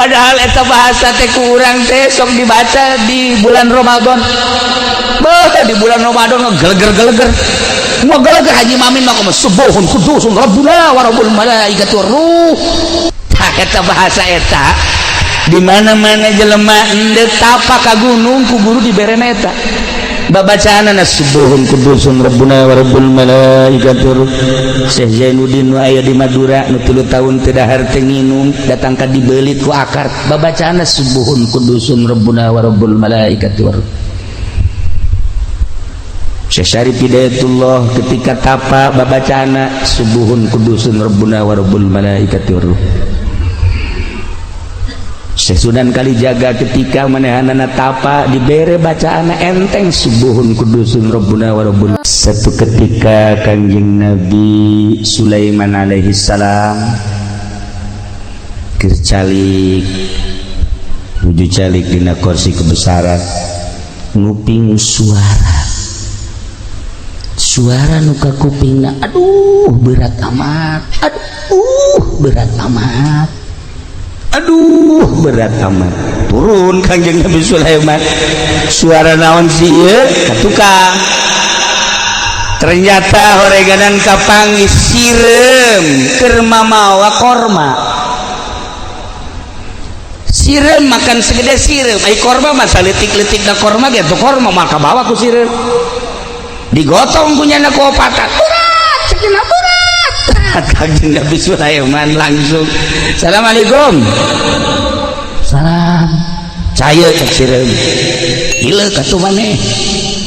padahal eta bahasa teh kurang teh sok dibaca di bulan Ramadan. Di bulan Ramadan geleger-geleger. Mau geleger Haji Mamin mah subuhun kudusun rabbuna wa rabbul malaikati war ruh. Tah eta bahasa eta di mana-mana jelema endeu tapak ka gunung ku guru diberena eta. Babacaanana subuhun kudusun rabbuna wa rabbul malaikati war ruh. Syekh Zainuddin nu aya di Madura nu 3 tahun teu dahar teu nginum datang ka dibeulit ku akar. Babacaanna subuhun kudusun rabbuna wa rabbul malaikati war ruh. Syekh Syarif Hidayatullah ketika tapa babacana subuhun kudusun rabbuna wa rabbul malaikati war ruh. Syekh Sunan Kalijaga ketika manehanana tapa dibere bacaana enteng subuhun kudusun rabbuna wa rabbul. Satu ketika Kanjeng Nabi Sulaiman alaihi salam keur calik nuju calik dina kursi kebesaran nguping suara nuka kupingna, aduh berat amat, turun Kanjeng Nabi Sulaiman, suara naon sih ieu katukang, ternyata horeganan kapangis sirem keur mamawa korma, sirem makan segede sirem, ai korma mah saletik-letik na korma gitu, korma maka bawa ku sirem digotong punya nak opatan berat cekina berat. Kanjeng Nabi Sulaiman langsung assalamualaikum, salam caya cek sirem gila katu maneh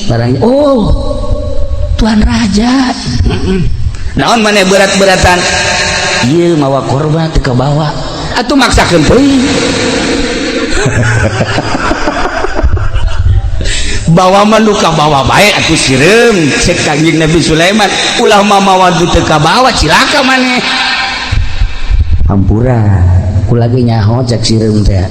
barangnya, oh Tuan Raja naon maneh berat-beratan iya mawa korban teu kabawa atuh maksakeun teuing bawa manuka bawa baik aku sirem cek Kanjeng Nabi Sulaiman ulah mamawa teu kabawa cilaka maneh hampura ku lagi nyaho cek sirem teh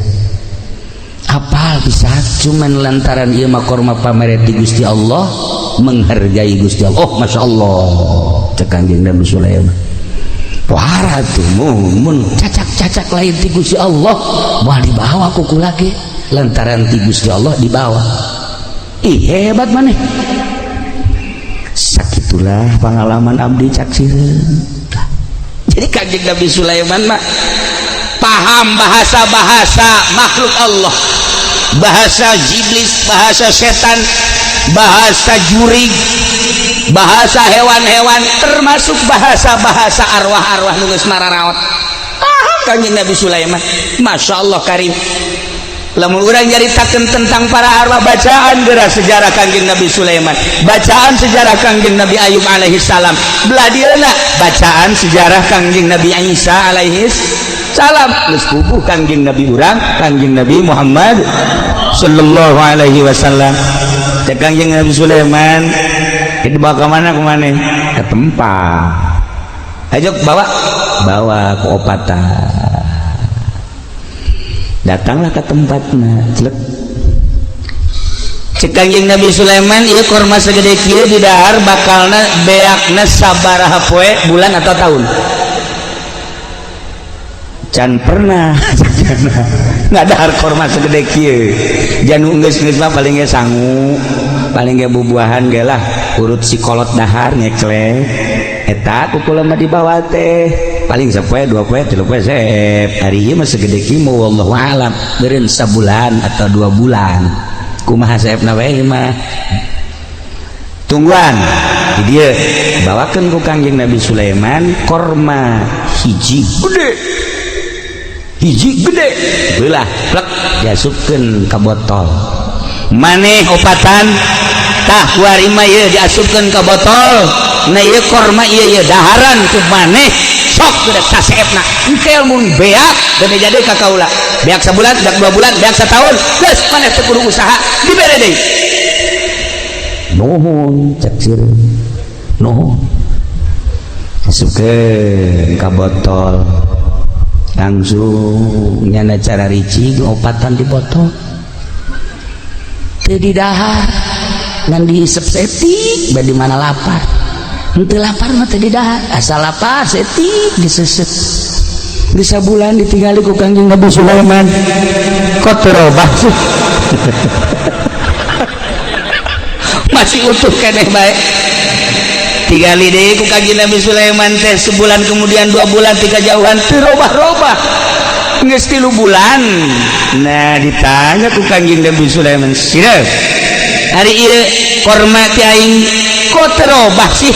apal bisa cuman lantaran ieu mah korma pameret di Gusti Allah menghargai Gusti Allah. Oh masya Allah cek Kanjeng Nabi Sulaiman wara tuh mun cacak-cacak lain di Gusti Allah moal dibawa ku lagi lantaran di Gusti Allah dibawa. Ih hebat maneh sakitulah pengalaman abdi cak sirem. Jadi Kanjeng Nabi Sulaiman mah paham bahasa-bahasa makhluk Allah, bahasa iblis, bahasa setan, bahasa jurig, bahasa hewan-hewan, termasuk bahasa-bahasa arwah-arwah nu geus mararaot. Paham Kanjeng Nabi Sulaiman, masya Allah karim. Lamun urang nyaritakeun tentang para arwah bacaan geura sejarah Kanjeng Nabi Sulaiman, bacaan sejarah Kanjeng Nabi Ayub alaihi salam, beladirna bacaan sejarah Kanjeng Nabi Isa alaihi salam, geus puguh Kanjeng Nabi urang Kanjeng Nabi Muhammad sallallahu alaihi wasallam. Cek Kanjeng Nabi Sulaiman dibawa ke mana kumane ke tempat ayo bawa ke opatan. Datanglah ke tempatnya cek Kanjeng Nabi Sulaiman ieu korma segede kieu di dahar bakalna beakna sabaraha poe bulan atau tahun can pernah nggak dahar korma segede kieu janu geus mah paling ge sangu paling ge bubuahan ge lah urut si kolot dahar ngeklek eta kukula mah dibawa teh paling sapoe 2 poe 3 poe sep hari ieu mah segede kieu mah wallahu alam beureun sabulan atau 2 bulan kumaha saepna wae mah tungguan di dieu bawakeun ku Kanjeng Nabi Sulaiman korma hiji gede beulah plek diasupkeun ka botol maneh opatan tah kuari mah ieu diasupkeun ka botol na ieu korma ieu daharan ku maneh sok udah saseepna engkel mun beak dan jadi ka kaula beak sabulan beak 2 bulan beak setahun geus maneh teu kudu usaha dibere deui nuhun cek sirem nuhun masukkeun ka botol langsung nyana cara ricik opatan di botol teu didahar ngan dihisep setik badi mana lapar henteu lapar mah teu didahar asal lapar setik diseuseup bisa bulan ditinggali ku Kangjeng Nabi Sulaiman kok terobah masih utuh keneh bae tinggali deh ku Kangjeng Nabi Sulaiman teh sebulan kemudian 2 bulan 3 jauhan terobah-robah geus 3 bulan. Nah ditanya ku Kangjeng Nabi Sulaiman sireuh hari ieu korma ti aing kok terobah sih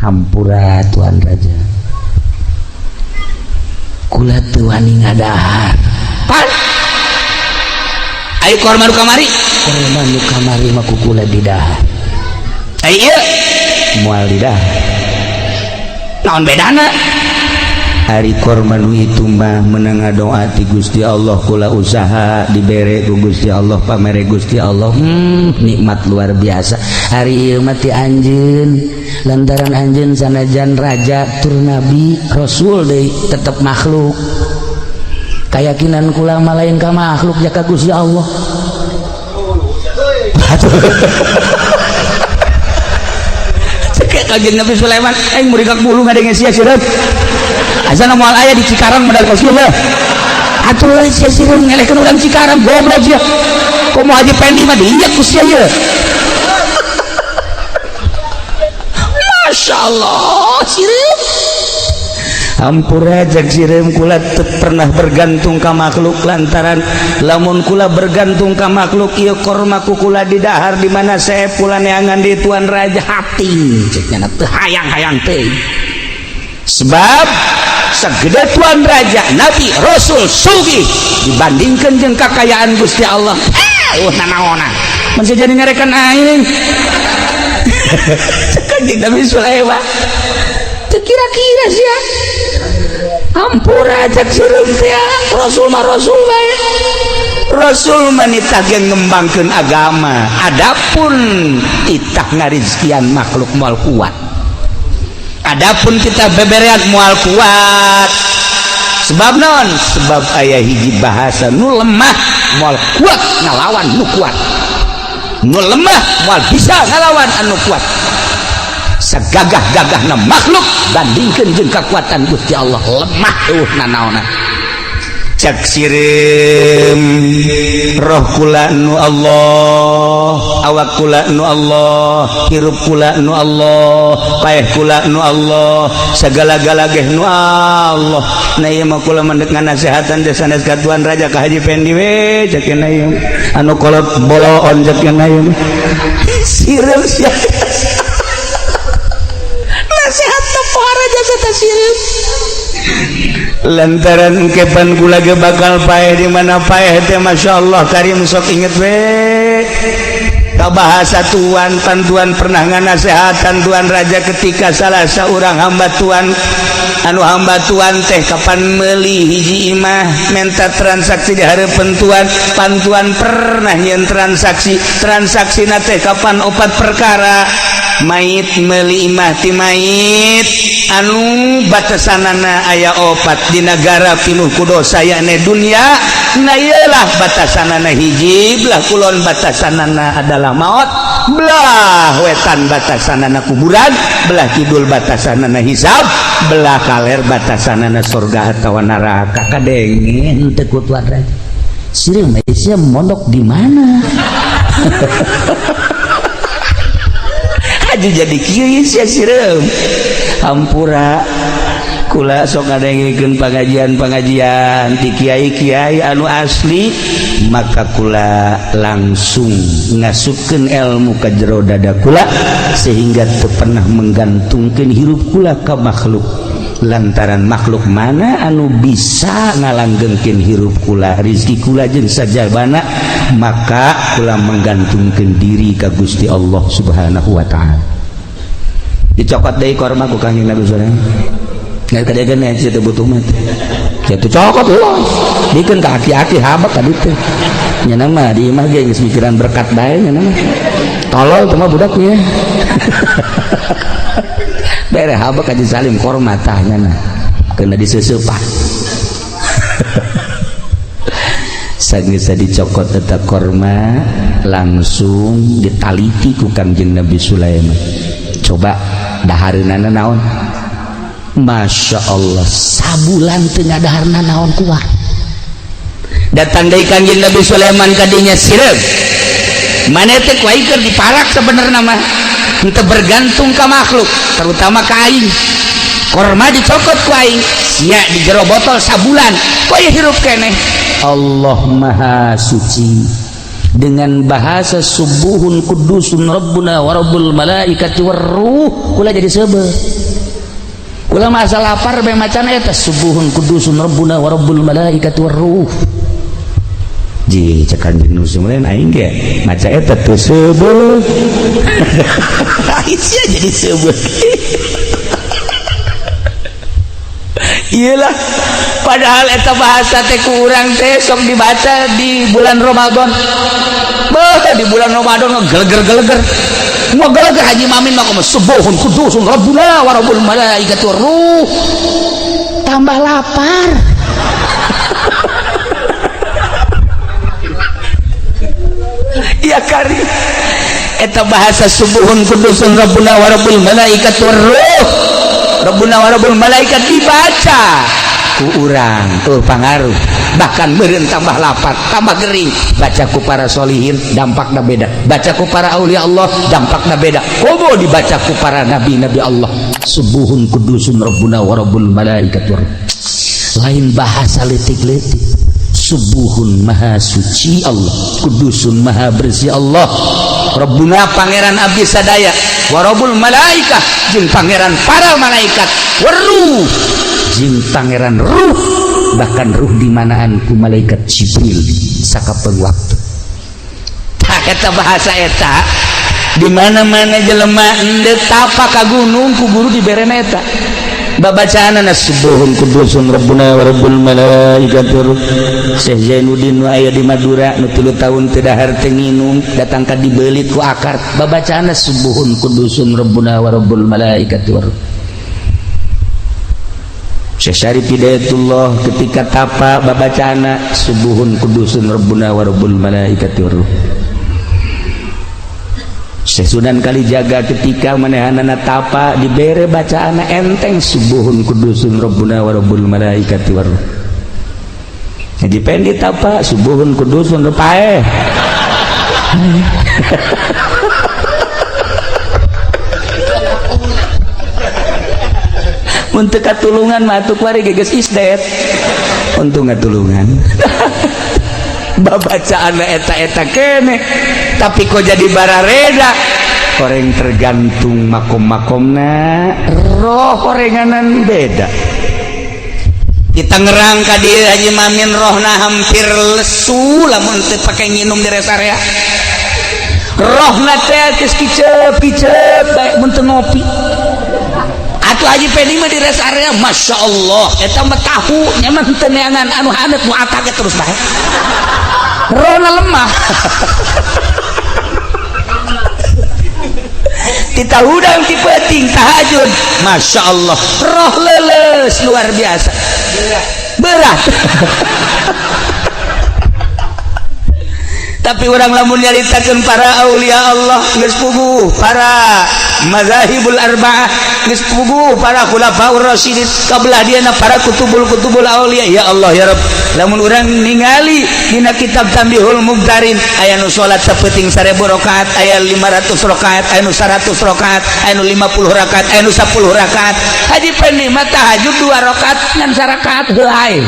hampura Tuan Raja kula teu wani ngadahar pan ai korma nu kamari mah ku kula didahar ai ieu moal didahar naon bedana hari korma nu itu mah meunang ngadoa ti Gusti Allah kula usaha dibere ku Gusti Allah pamere Gusti Allah nikmat luar biasa hari ieu mah ti anjeun lantaran anjeun sanajan raja tur nabi rasul deui tetep makhluk kayakinan kula mah lain ka makhluk jaka Gusti Allah cek Kangjeng Nabi Sulaiman aing murikak bulu ngadenge sia sireup asana moal aya di Cikarang modal Rasulullah atuh sia sireup ngelehkeun urang Cikarang goblok sia komo Haji Pendi mah diinjak ku sia ieu Masya Allah sireup hampura jak sireup kula teu pernah bergantung ka makhluk lantaran lamun kula bergantung ka makhluk ieu korma ku kula didahar di mana sae kula neangan di Tuan Raja hati cekna teu hayang-hayang teh sebab sagede Tuan Raja Nabi Rasul sugih dibandingkeun jeung kakayaan Gusti Allah nanaonan mun jadi ngarekan aing Kangjeng Nabi Sulaiman teu kira-kira sia hampura jak sireup teh Rasul mah Rasul bae Rasul mah nitah ge ngembangkeun agama adapun itah ngarizkian makhluk moal kuat adapun kita beberean moal kuat sebab naon sebab aya hiji bahasa nu lemah moal kuat ngalawan nu kuat nu lemah moal bisa ngalawan anu kuat sagagah-gagahna makhluk bandingkeun jeung kekuatan Gusti Allah lemah nanaonna cak sirem roh kula nu Allah awak kula nu Allah hirup kula nu Allah paeh kula nu Allah sagala-gala ge nu Allah na ieu mah kula mendek nganasehatan teh sanes ka Tuan Raja ka Haji Pendi we cak ieu anu kolot boloon cak ieu sirem sia nasihat teh poho raja eta sirem lantaran kepan kula ge bakal paeh di mana paeh teh masyaallah karim sok inget we ka bahasa Tuan pantuan pernah nganasehatan Tuan Raja ketika salah saurang hamba Tuan anu hamba Tuan teh kapan meuli hiji imah minta transaksi di hareupeun Tuan pantuan pernah nyeun transaksina teh kapan 4 perkara mayit meuli imah ti mayit anu batasanana aya 4 di negara pinuh ku dosa yakni dunia na iyalah batasanana hiji belah kulon batasanana adalah maut belah wetan batasanana kuburan belah kidul batasanana hisab belah kaler batasanana surga atawa neraka kadengen teu ku Tuan Raja sireuh Malaysia mondok di mana aja jadi kieu sia sireup hampura kula sok ngadengikeun pengajian di kiai-kiai anu asli maka kula langsung ngasupkeun ilmu ka jero dada kula sehingga teu pernah menggantungkeun hirup kula ka makhluk lantaran makhluk mana anu bisa ngalanggengkeun hirup kula rezeki kula jeung sajabana maka kula menggantungkeun diri ka Gusti Allah Subhanahu wa taala dicokot deui korma ku Kangjeng Nabi Sulaiman ngan kadegan nya teu butuh mah kitu cokot euy dikeun ka aki-aki habak ka ditu nya mah di imah ge geus mikiran berkat bae nya mah tolol teh mah budak nya bere habak Haji Salim korma tah nya keuna diseuseupan sageus dicokot eta korma langsung ditaliti ku Kangjeng Nabi Sulaiman coba dahareunana naon Masya Allah sabulan tengah daharna naon kuat datang dari Kanjeng Nabi Sulaiman kadinya sirep mana teh kuai keur diparak sebenarnya mah henteu bergantung ka makhluk terutama ka aing korma dicokot kuai sia di jero botol sabulan kuai hirup keneh Allah maha suci dengan bahasa subuhun kudusun rabbuna wa rabbul malaikati warruh kula jadi sebel kula masa lapar bae macan eta subuhun kudusun rabbuna wa rabbul malaikati warruh ji cekan jeung sumeureun aing ge maca eta teu sebel aing sia jadi sebel iyalah padahal eta bahasa teh ku urang teh sok dibaca di bulan Ramadan di bulan Ramadan geleger-geleger mau geleger Haji Mamin mah kumaha subuhun kudusun rabbuna wa rabbul malaikati warruh tambah lapar ya kari eta bahasa subuhun kudusun rabbuna wa rabbul malaikati warruh rabbuna wa rabbul malaikat dibaca ku urang pangaruh bahkan beureun tambah lapar tambah gering baca ku para solihin dampakna beda baca ku para aulia Allah dampakna beda komo dibaca ku para nabi-nabi Allah subuhun kudusun rabbuna wa rabbul malaikat lain bahasa letik-letik subuhun maha suci Allah kudusun maha bersih Allah rabbuna pangeran abdi sadaya wa rabbul malaikah jeung pangeran para malaikat waruh jeung pangeran ruh bahkan ruh dimanaan ku malaikat Jibril sakapeung waktu tak eta bahasa eta di mana-mana jelema endeu tapak ka gunung ku guru diberen eta babacaanna subuhun kudusun rabbuna wa rabbul malaikati Syekh Zainuddin nu aya di Madura nu 3 tahun teu dahar teu nginum datang ka dibeulit ku akar babacaanna subuhun kudusun rabbuna wa rabbul malaikati Syekh Syarif Hidayatullah ketika tapa babacana subuhun kudusun rabbuna wa rabbul malaikati waruh Syekh Sunan Kalijaga ketika manehanana tapa dibere bacaana enteng subuhun kudusun rabbuna wa rabbul malaikati waruh jadi pengen ditapa subuhun kudusun paeh untuk katulungan matuk wari geges isdet untung katulungan babacaan eta-eta kene tapi kok jadi barareda orang tergantung makom-makomna roh orenganan beda kita ngerang ka dieu Haji Mamin rohna hampir lesu lamun teu pake nginum di rest area rohna teh geus kicep-kicep bae mun teu ngopi atuh Haji Pedi mah di rest area Masya Allah eta mah tahu nyaman teneangan anu hanet nu atage terus bae rohna lemah kita hudang ti peuting tahajud Masya Allah roh leles luar biasa berat tapi orang lamun nyaritakeun para aulia Allah geus puguh para mazahibul arba'ah geus puguh para khulafaur rasyidin kabelah dieuna para kutubul aulia ya Allah ya Rabb lamun urang ningali dina kitab Tambihul Mugtarin aya nu salat sapeuting 1000 rakaat aya 500 rakaat aya nu 100 rakaat aya nu 50 rakaat aya nu 10 rakaat Haji Pendi mah tahajud 2 rakaat ngan sarakaat heulai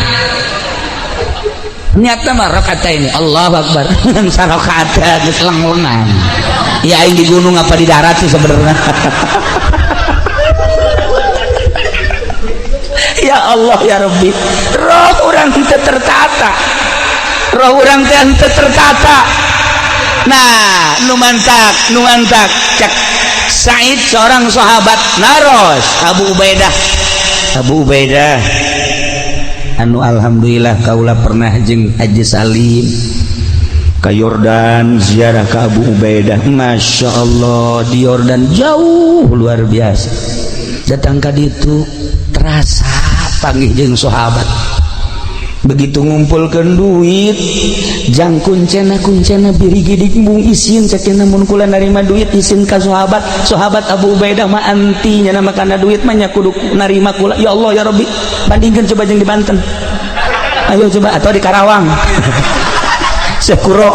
niatna mah rakaat ini Allahu Akbar ngan sarakaat geus leng-lengan ya aing di gunung apa di darat sih sebenarnya ya Allah ya Rabbi roh orang teu tertata roh orang teu tertata nah nu mantak cek Said seorang sahabat naros Abu Ubaidah anu alhamdulillah kaula pernah jeung Haji Salim ke Yordan ziarah ke Abu Ubaidah Masya Allah di Yordan jauh luar biasa datang ke ditu terasa panggih jeung sahabat begitu ngumpulkan duit jang kuncena birigidik mung isin cakina mun kula narima duit isin ka sahabat Abu Ubaidah mah antinya nama kana duit mah nya kudu narima kula ya Allah ya Rabbi bandingkeun coba jeung di Banten ayo coba atau di Karawang sekuro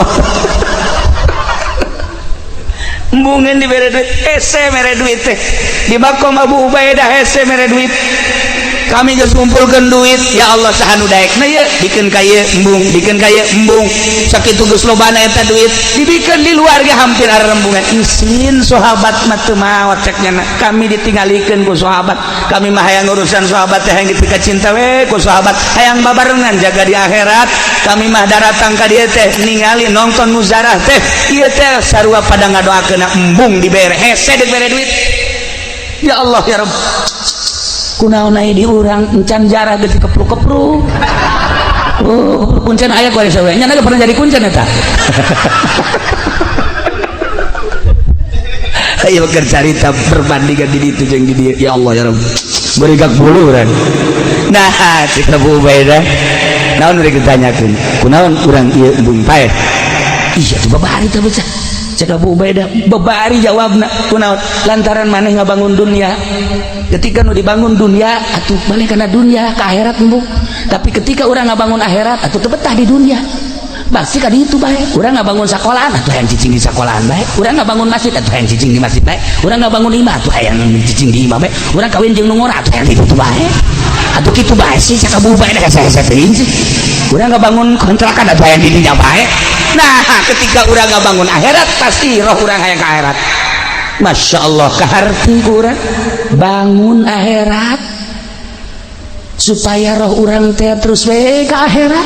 embungeun dibere duit hese mere duit teh di makom Abu Ubaidah hese mere duit kami geus ngumpulkeun duit ya Allah sahanu daekna ye bikin kaya embung sakitu geus lobana eta duit dibikeun di luar ge hampir arembungan isin sahabat mah teu maot ceknya kami ditinggalikeun ku sahabat kami mah hayang urusan sahabat teh hayang dipika cinta we ku sahabat hayang babarengan jaga di akhirat kami mah daratang ka dieu teh ningali nonton muzarah teh ieu teh sarua pada ngadoakeun embung dibere hese dibere duit ya Allah ya Rabb kunaon aya di urang encan jarah geus kepruk-kepruk kuncen aya ku aya sawe nya pernah jadi kuncen eta ayo keur carita perbandingan di ditu jeung di dieu ya Allah ya Rabb beri gak buluran nah cik Abu Ubaidah naon rek ditanyakeun kunaon urang ieu embung paeh iya coba bari teh bocah cek Abu Ubaidah bebari jawabna kunaon lantaran maneh ngabangun dunia ketika nu dibangun dunia atuh balik kana dunia ke akhirat embung tapi ketika orang ngabangun akhirat atuh teu betah di dunia pasti ka ditu bae urang ngabangun sekolahan atuh hayang cicing di sekolahan bae urang ngabangun masjid atuh hayang cicing di masjid bae urang ngabangun imah atuh hayang cicing di imah bae urang kawin jeung nu ngora atuh hayang di ditu bae atuh kitu bae sih cek Abu Ubaidah hese-hese teuing sih urang ngabangun kontrakan atuh hayang di dinya bae nah ketika urang ngabangun akhirat pasti roh urang hayang ka akhirat Masya Allah kaharti kurang bangun akhirat supaya roh orang teh terus we ke akhirat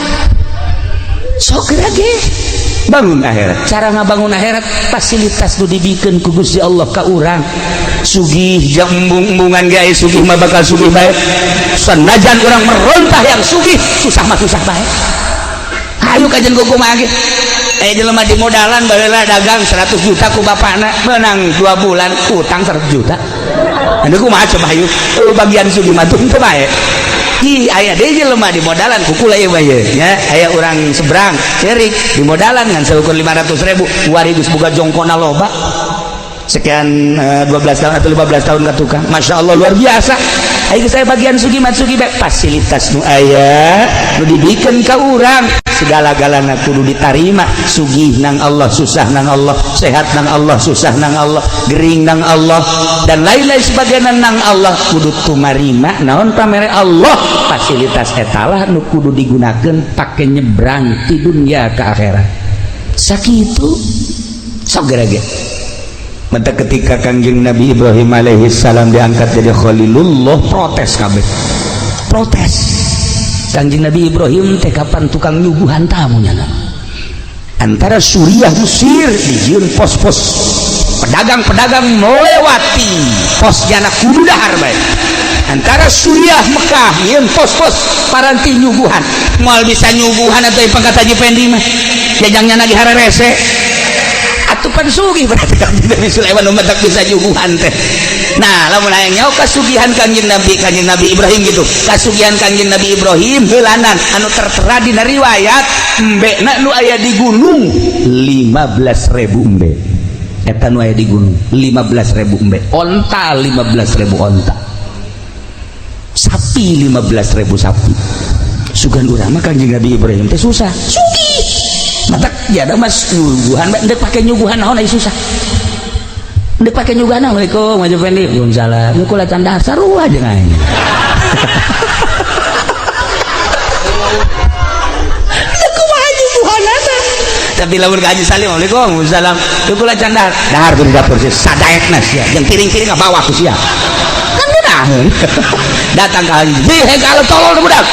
sok lagi bangun akhirat cara ngabangun akhirat fasilitas nu dibikeun ku Gusti Allah ka urang sugih jeung embung-embungan ge aya sugih mah bakal sugih bae sanajan urang merontah yang sugih susah mah susah bae ayo kajen kumaha ge jelema di modalan baheula dagang 100 juta ku bapakna menang 2 bulan utang 100 juta anu kumaha coba hayu bagian sugih mah teu bae aya deui jelema di modalan ku kula ieu bae nya aya urang seberang cerik di modalan ngan seukur 500.000 warigus boga jongkona loba sekian 12 tahun atau 15 tahun ka tukang Masya Allah luar biasa ayo saya bagian sugih mah sugih bae fasilitas nu aya nu dibikeun ka urang segala-galana kudu ditarima sugih nang Allah susah nang Allah sehat nang Allah susah nang Allah gering nang Allah dan lain-lain sebagainya nang Allah kudu tumarima naon pamere Allah fasilitas etalah nu kudu digunakeun pake nyebrang ti dunia ke akhirat sakitu sok gerage mata ketika Kangjeng Nabi Ibrahim alaihi salam diangkat jadi Khalilullah protes kabeh protes Kangjeng Nabi Ibrahim teh kapan tukang nyuguhan tamunya antara Suriah Mesir dijieun pos-pos pedagang-pedagang melewati pos jana kudu dahar bae antara Suriah Mekah nyieun pos-pos paranti nyuguhan moal bisa nyuguhan atau pangkat Haji Pendi mah jajangnya lagi hararese atuh pan sugih berarti Kangjeng Nabi Sulaiman umat tak bisa nyuguhan teh nah lamun hayang nyaho kasugihan Kangjeng Nabi Ibrahim gitu kasugihan Kangjeng Nabi Ibrahim heulanan anu tertera dina riwayat embena nu aya di gunung 15.000 embe eta nu aya di gunung 15.000 embe onta 15.000 onta sapi 15.000 sapi sugan urang mah Kangjeng Nabi Ibrahim teh susah sugih mata ya ada mas nyuguhan ndek pake nyuguhan naon aya susah ndek pake nyuguhan Assalamualaikum Haji Pendi waalaikumsalam nu kula can dasar aja ngai kumaha nyuguhan eta tapi lamun ka Haji Salim waalaikumsalam nu kula can dahar di dapur sih sadaekna sia jeung piring-piring bawa ku sia kan ngeunaheun datang ka Haji heh kalau tolol budak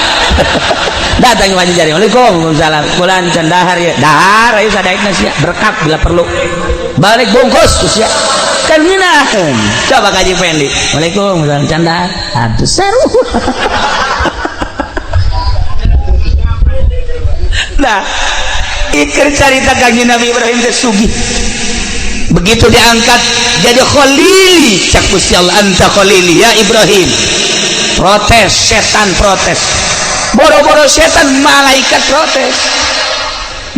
datang ke jari waalaikumsalam kulan can dahar ya dahar ayo sadaekna sia berkat bila perlu balik bungkus ku sia kan ngeunaheun coba Haji Pendi waalaikumsalam can dahar atuh seru nah ikir carita Kangjeng Nabi Ibrahim teh sugih begitu diangkat jadi khalili cak Gusti Allah anta khalili ya Ibrahim protes setan protes boro-boro setan malaikat protes,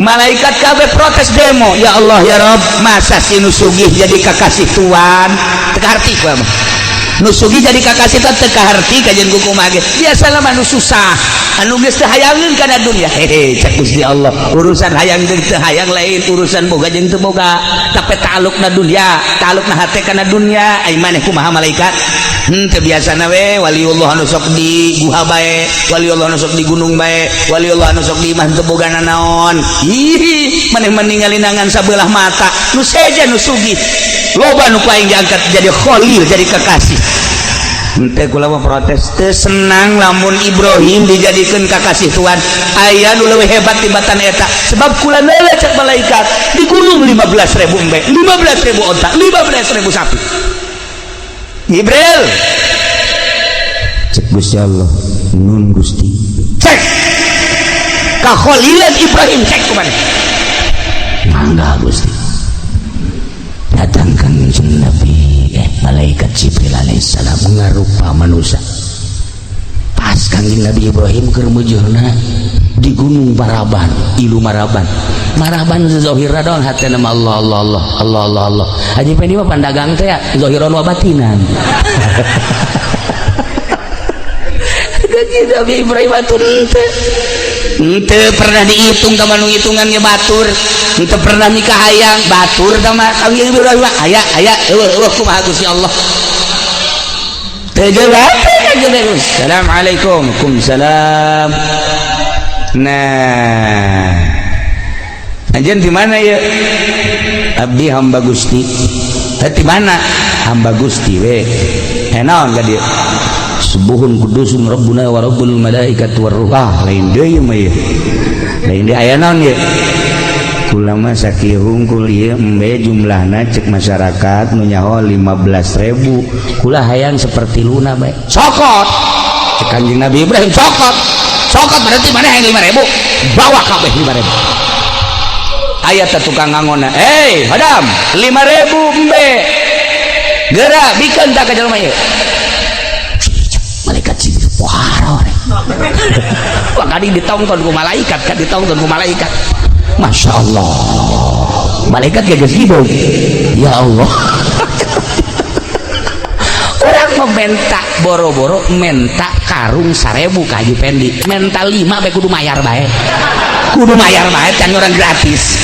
malaikat kabeh protes demo, ya Allah ya Rob, masa si nusugih jadi kakasih tuan teka harti gua mah nusugi jadi kakasih tuan teka harti kajian kuku mage biasa lah manu susah anu geus teu hayangkeun kana dunia hehe cek Gusti Allah urusan hayang jeung teu hayang lain urusan boga jeung teu boga tapi ta'alluqna dunia ta'alluqna hate kana dunia ai maneh kumaha malaikat teu biasana we waliullah anu sok di guha bae waliullah anu sok di gunung bae waliullah anu sok di imah teu bogana naon ih maneh meningali nangan sabelah mata nu seja nu sugih loba nu paling diangkat jadi khalil jadi kekasih ente kula mah protes teu senang lamun Ibrahim dijadikeun kakasih Tuhan aya nu leuwih hebat tibatan eta sebab kula neula cek malaikat di gunung 15.000 embe 15.000 onta 15.000 sapi Jibril cek Gusti Allah nun Gusti cek kakholilan Ibrahim cek kumaha mangga Gusti datangkan Nabi malaikat Jibril alaihissalam ngarupa manusia pas kangjeng Nabi Ibrahim keur mujurna di gunung Maraban ilu Maraban zahira daun hatena Allah Allah Allah Allah Allah Allah haji pendi mah pandagang teh zahiran wa batinan kangjeng Nabi Ibrahim atur ente pernah dihitung sama nu hitungannya batur ente pernah nikah hayang batur sama kawin Ibrahim aya kumaha Gusti Allah terjawab assalamualaikum waalaikumsalam nah anjeun di mana ya abdi hamba Gusti di mana hamba Gusti we naon ka dieu subuhun kudusun rabbuna wa rabbul malaikat war ruh lain deui mah ye lain deui aya naon ye kula mah sakieu hungkul ieu embe jumlahna cek masyarakat nu nyaho 15.000 kula hayang seperti luna bae sokot cek Kanjeng Nabi Ibrahim sokot berarti mana hayang 5.000 bawa kabeh 5.000 aya teh tukang ngangona hadam 5.000 embe geura bikeun tah ka jelema ieu malaikat Jibril wah kadi ditongton ku malaikat Masya Allah malaikat gagas hidup ya Allah orang mementa boro-boro menta karung 1.000 ka Haji Pendi menta 5 bae kudu mayar bae can orang gratis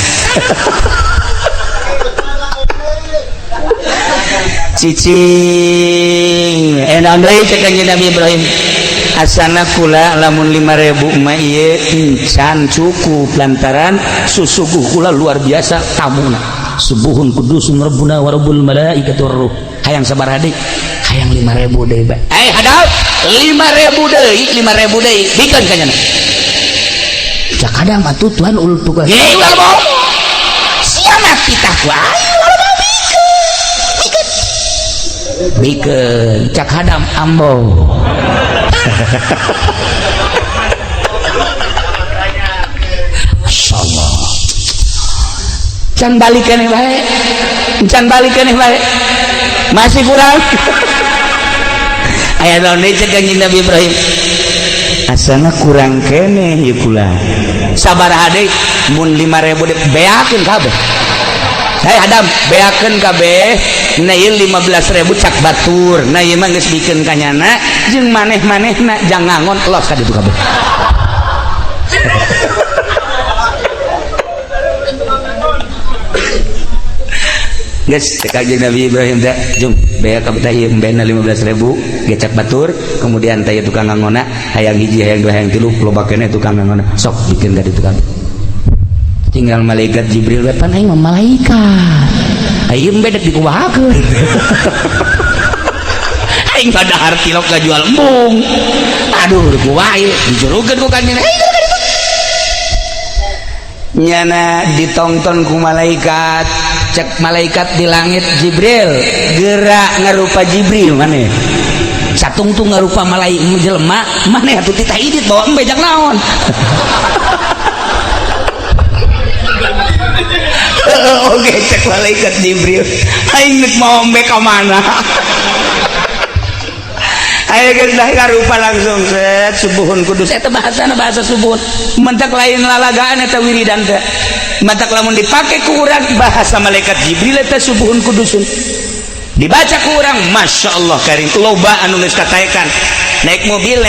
cicing enak deui cek Kanjeng Nabi Ibrahim asana kula lamun 5.000 mah ieu encan cukup lantaran susuguh kula luar biasa tamuna subuhun kudusun rabbuna wa rabbul malaikati war ruh hayang sabaraha deui hayang 5.000 deui bae hadap 5.000 deui bikeun kanyana cak kadang atuh Tuhan ul tugas ulah bohong sia mah titah ku bikeun cak hadam ambo Masyaallah can balik keneh bae masih kurang aya naon deui cek Kanjeng Nabi Ibrahim asana kurang keneh ieu kula sabaraha deui mun 5.000 deui beakeun kabeh hadam beakeun kabeh na ieu 15.000 cak batur na ieu mah geus bikeun kanyana jeung maneh-manehna jang ngangon los ka ditu kabeh geus cek Kanjeng Nabi Ibrahim teh jung bea ka teh ieu embena 15.000 ge cak batur kemudian teh tukang ngangonna hayang hiji hayang dua hayang tilu loba keneh tukang ngangonna sok bikeun ka ditu kabeh tinggal malaikat Jibril we pan aing mah malaikat aing bedek dikuwahakeun aing padahar tilok ngajual embung aduh kuwaha ieu dijurukeun ku Kanjeng nyana ditongton ku malaikat cek malaikat di langit Jibril gerak ngarupa Jibril maneh satungtung ngarupa malaikat jelema maneh atuh titah idit bawa embejak naon oke cek malaikat Jibril aing neuk mau embe ka mana aya geus dah karupa langsung set subuhun kudus eta bahasa subuhun mentak lain lalagaan eta wiridan teh mentak lamun dipake ku urang bahasa malaikat Jibril eta subuhun kudusun dibaca ku urang masyaallah karim loba anu geus kataekan naik mobil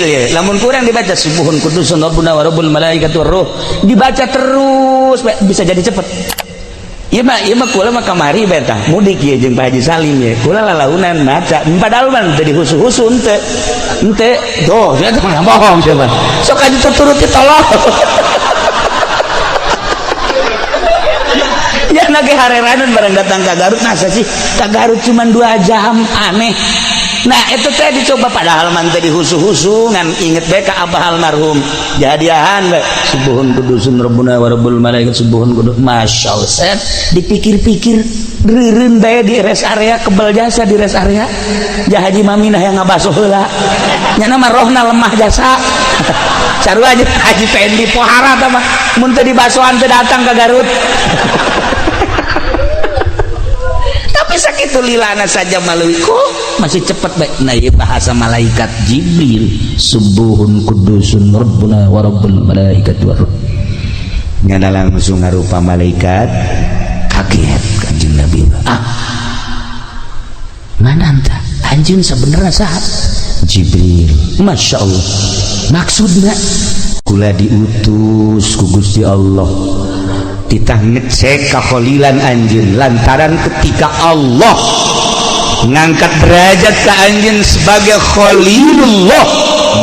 ya lamun kurang dibaca subuhun kudusun rabbuna wa rabbul malaikati war ruh dibaca terus bisa jadi cepet. Ieu mah kula mah kamari beta mudik ieu jeung Pak Haji Salim ya kula lalaunan maca padahal mah teu dihusu-husu henteu doh saya teh mah bohong sia mah sok aju tuturuti tolong ya nage hareranan barang datang ke Garut nasa sih ke Garut cuma 2 jam aneh. Nah itu teh dicoba padahal man teh dihusu-husu ngan inget bae ka abah almarhum jadiahan bae subuhun kudusun rabbuna wa rabbul malaikati subuhun kudus masyaallah set dipikir-pikir reureun bae di rest area kebal jasa di rest area jah Haji Maminah yang ngabasuh heula nya mah rohna lemah jasa sarua aja Haji Pendi pohara tah mah mun teu dibasuhan teu datang ka Garut tapi sakitu lilana saja melalui kok masih cepat baik. Nah ya bahasa malaikat Jibril subuhun kudusun rabbuna wa rabbul malaikati war ruh nyana langsung ngarupa malaikat kaget kanjeng Nabi mana anta anjeun sebenarnya saha Jibril Masya Allah maksudnya kula diutus ku Gusti Allah titah ngecek kakholilan anjeun lantaran ketika Allah ngangkat derajat ke anjeun sebagai khalilullah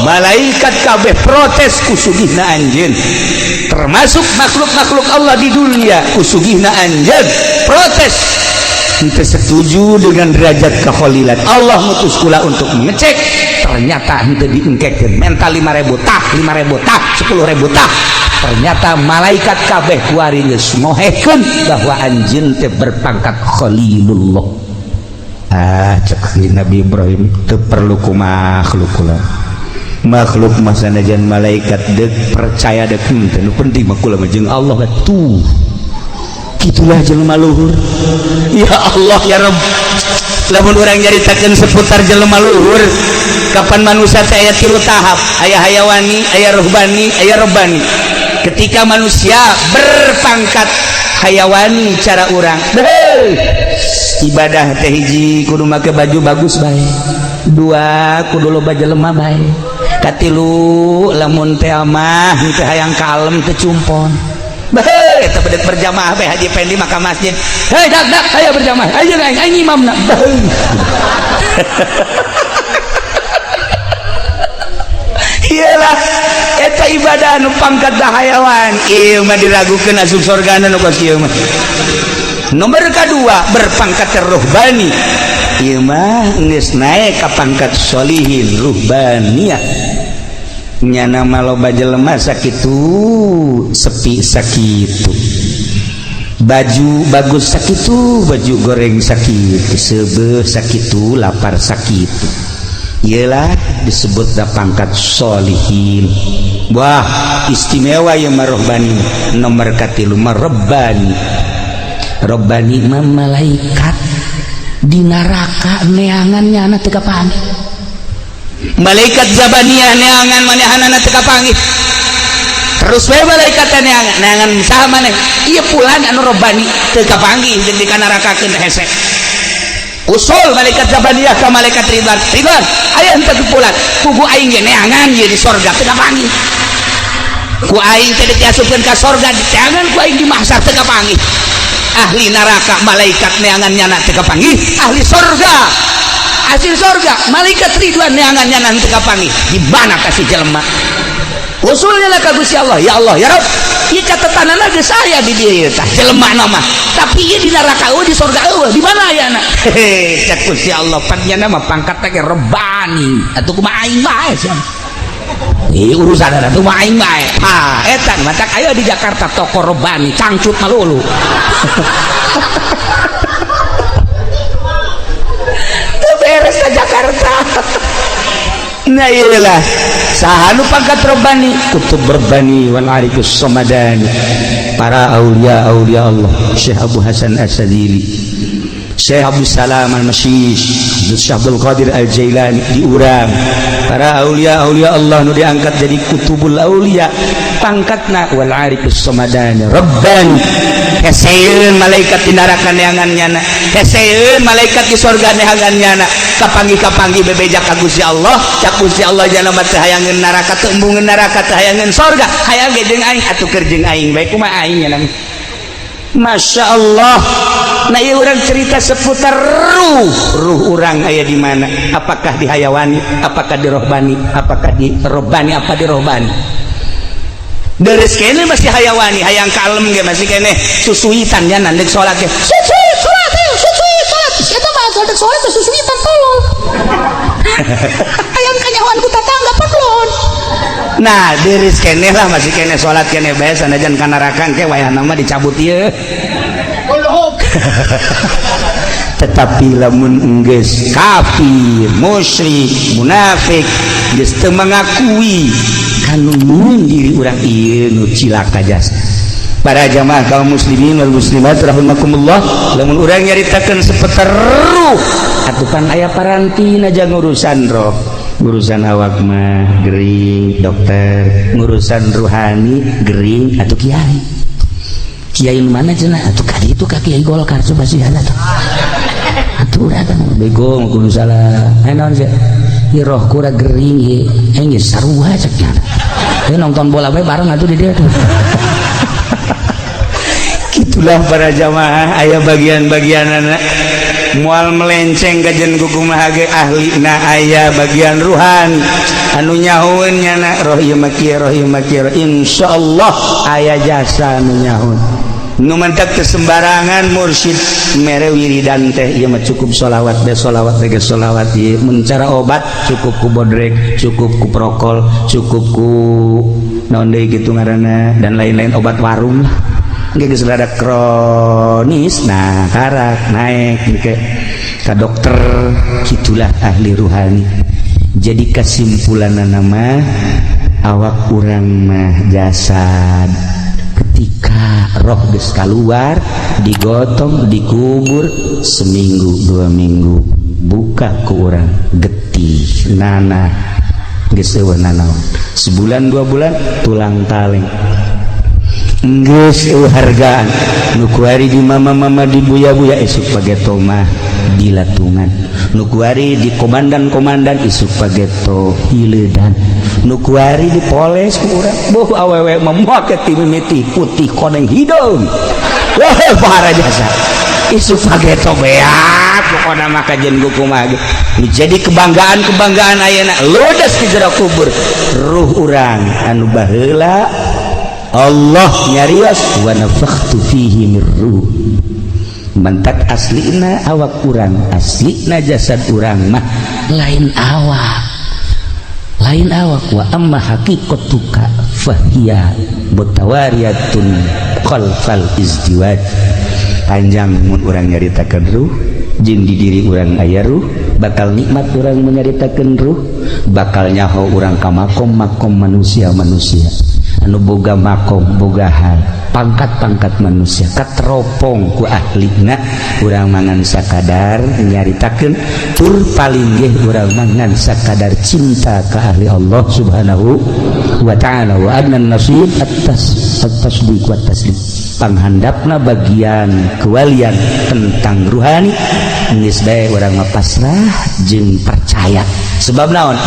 malaikat kabeh protes kusugihna anjeun termasuk makhluk-makhluk Allah di dunia kusugihna anjeun protes henteu setuju dengan derajat kekhalilan Allah ngutus kula untuk mengecek ternyata henteu diengkekeun mental 5.000 tah 5.000 tah 10.000 tah ternyata malaikat kabeh kuari geus ngohekeun bahwa anjeun teh berpangkat khalilullah. Cek Nabi Ibrahim teu perlu ku makhluk kula makhluk mah sanajan malaikat deuk percaya deuk teu nu penting mah kula jeung Allah tuh kitulah jelema luhur ya Allah ya Rabb lamun urang nyaritakeun seputar jelema luhur kapan manusia teh aya 3 tahap aya hayawani aya ruhbani aya robbani ketika manusia berpangkat hayawani cara urang ibadah teh hiji kudu make baju bagus bae 2 kudu loba jelema bae katilu lamun teh mah teu hayang kalem teu cumpon bae eta bedek berjamaah bae Haji Pendi maka masjid hei dak aya berjamaah ayo aing imamna iyalah eta ibadah nu pangkat da hayawan ieu mah diragukeun asup surgana nu ka kieu mah. Nomor kedua berpangkat ruhbani ieu mah geus naek ka pangkat sholihin ruhbaniyah nya nama loba jelema sakitu sepi sakitu baju bagus sakitu baju goreng sakitu seubeuh sakitu lapar sakitu iyalah disebut da pangkat sholihin wah istimewa ieu mah ruhbani. Nomor katilu mah rabbani Robbani mah malaikat di neraka neangannya anak teu kapanggih malaikat zabaniyah neangan manehanana teu kapanggih terus we malaikat neangan saha maneh ieu pulan anu Robbani teu kapanggih jeung di nerakakeun hese usul malaikat zabaniyah ka malaikat ridwan aya henteu pulan kugu aing ge neangan ieu di surga teu kapanggih ku aing teh diasupkeun ka surga neangan ku aing di mahsyar teu kapanggih ahli neraka malaikat neangannya nak teu kapanggih ahli surga hasil surga malaikat ridwan neangannya nak teu kapanggih di mana kasih jelema usulnya lah ka Gusti Allah ya Allah ya Rabb ieu catatanana geus aya di dieu tah jelema na mah tapi ieu di neraka di surga eueuh di mana aya na cek Gusti Allah panjenengan mah pangkat teh Rabbani atuh kumaha aing bae sia urusan ada tuh main bae etan matak ayo di Jakarta toko Robbani cangcut malulu beres ke Jakarta nah iyalah sahanu pangkat Robbani kutub Rabbani wal arifus samadani para aulia Allah Syekh Abu Hasan As-Sadili Syekh Abdul Salam Al-Masyish, Syekh Abdul Qadir Al-Jailani diurang, para aulia-aulia Allah nu diangkat jadi kutubul aulia pangkatna wal arifus samadani rabban heseun malaikat di neraka neangannyana heseun malaikat di surga neangannyana kapanggih-kapanggih bebeja ka Gusti Allah cak Gusti Allah jalma teh hayangeun neraka teu embungeun neraka teh hayangeun surga hayang ge jeung aing atuh keur jeung aing bae kumaha aing nya Masya Allah. Nah iya orang cerita seputar ruh orang ayah di mana? Apakah di hayawani? Apakah di rohbani? Apakah di rohbani? Apa di rohbani? Dari sekene masih hayawani, hayang kalem ge masih kene susuitan ya nandek sholat ya. Susui sholat. Siapa mah nandek sholat susuitan tolol. Hayang kanyawan ku tatangga paklon. Nah dari sekene lah masih kene sholat kene bae sanajan kana rakang ke wayah nama dicabut ieu. Tetapi lamun enggeus kafir, musyrik, munafik, geus teu mangakui kanu mun diri urang ieu nu cilaka jasa. Para jamaah kaum muslimin wal muslimat rahimakumullah, lamun urang nyaritakeun seputar ruh atuh kan aya parantina jang urusan roh. Urusan awak mah gering dokter, urusan ruhani gering atuh kiai. Kiai mana cenah atuh kali itu kaki kiai Golkar coba sih ada tuh atuh udah kan bego kudu salah naon sih ieu roh kura gering ieu engge sarua cekna ieu nonton bola bae bareng atuh di dia tuh gitulah para jamaah aya bagian-bagianana moal melenceng kajen kukumaha ge ahlina aya bagian ruhan anu nyahoeun nyana roh ieu mah kieu insyaallah aya jasa anu nyahoeun nu mantak teu sembarangan mursyid mere wiridan teh ieu mah cukup sholawat ge sholawat ieu mun cara obat cukup ku bodrek cukup ku prokol cukup ku naon deui kitu ngaranna dan lain-lain obat warung lah geus rada kronis nah karak naik ke ka dokter gitulah ahli ruhani. Jadi kesimpulanna nama awak urang mah jasad ketika roh geus kaluar digotong dikubur seminggu 2 minggu buka ku urang getih nanah geus eueuh nanaon sebulan 2 bulan tulang taleng geus eueuh hargaan nu kuari di mama-mama di buya-buya esuk pageto mah dilatungan nu kuari di komandan-komandan isuk pageto hileudan nu kuari dipoles ku urang boh awewe memuak ti mimiti putih koneng hidung wah para jasa isuk pageto beat pokona mah kajen kumaha ge jadi kebanggaan ayeuna ludes di jero kubur ruh urang anu baheula Allah nyarios wa nafakhtu fihi mir ruh mantak aslina awak urang aslina jasad urang mah lain awak wa amma haqiqatuka fahiya mutawariyatun khalfal izdiwaj panjang mun urang nyaritakeun ruh jeung di diri urang aya ruh bakal nikmat urang menyaritakeun ruh bakal nyaho urang ka makom manusia anu boga makom boga hal pangkat-pangkat manusia kateropong ku ahlina urang mangan sakadar nyaritakeun tur paling ge urang mangan sakadar cinta ka ahli Allah subhanahu wa ta'ala wa adnan nasib at-tasdiq wa taslim panghandapna bagian kewalian tentang ruhani geus bae urang pasrah jeung percaya sebab naon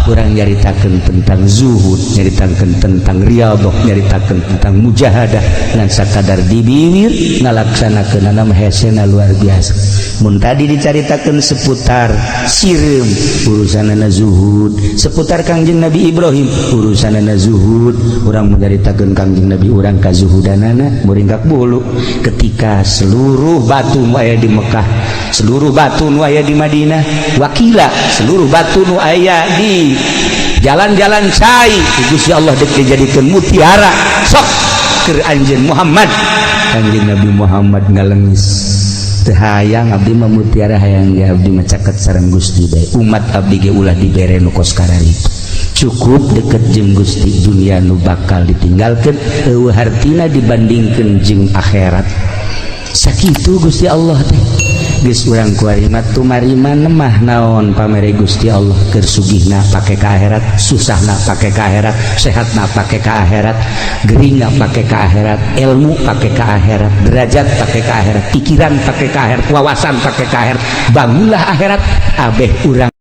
urang nyaritakeun tentang zuhud nyaritakeun tentang riyadhah nyaritakeun tentang mujahadah ngan sakadar di bibir ngalaksanakeunana mah hesena luar biasa mun tadi dicaritakeun seputar sireum urusanana zuhud seputar Kangjeng Nabi Ibrahim urusanana zuhud urang menceritakeun Kangjeng Nabi urang kazuhudanana muringkak bulu ketika seluruh batu nu aya di Mekah seluruh batu nu aya di Madinah wakila seluruh batu nu aya di jalan-jalan cai Gusti Allah dek dijadikeun mutiara sok keur anjeun Muhammad Kangjeng Nabi Muhammad ngalengis teu hayang abdi mah mutiara hayang ge abdi mah caket sareng Gusti bae umat abdi ge ulah dibere nu kos kararitu cukup deket jeung Gusti dunia nu bakal ditinggalkeun eueuh hartina dibandingkeun jeung akhirat sakitu Gusti Allah teh geus urang kuarima tumariman mah naon pamere Gusti Allah keur sugihna pake ka akhirat, susahna pake ka akhirat, sehatna pake ka akhirat, geuringna pake ka akhirat, ilmu pake ka akhirat, derajat pake ka akhirat, pikiran pake ka akhirat, wawasan pake ka akhirat. Bangunlah akhirat abeh urang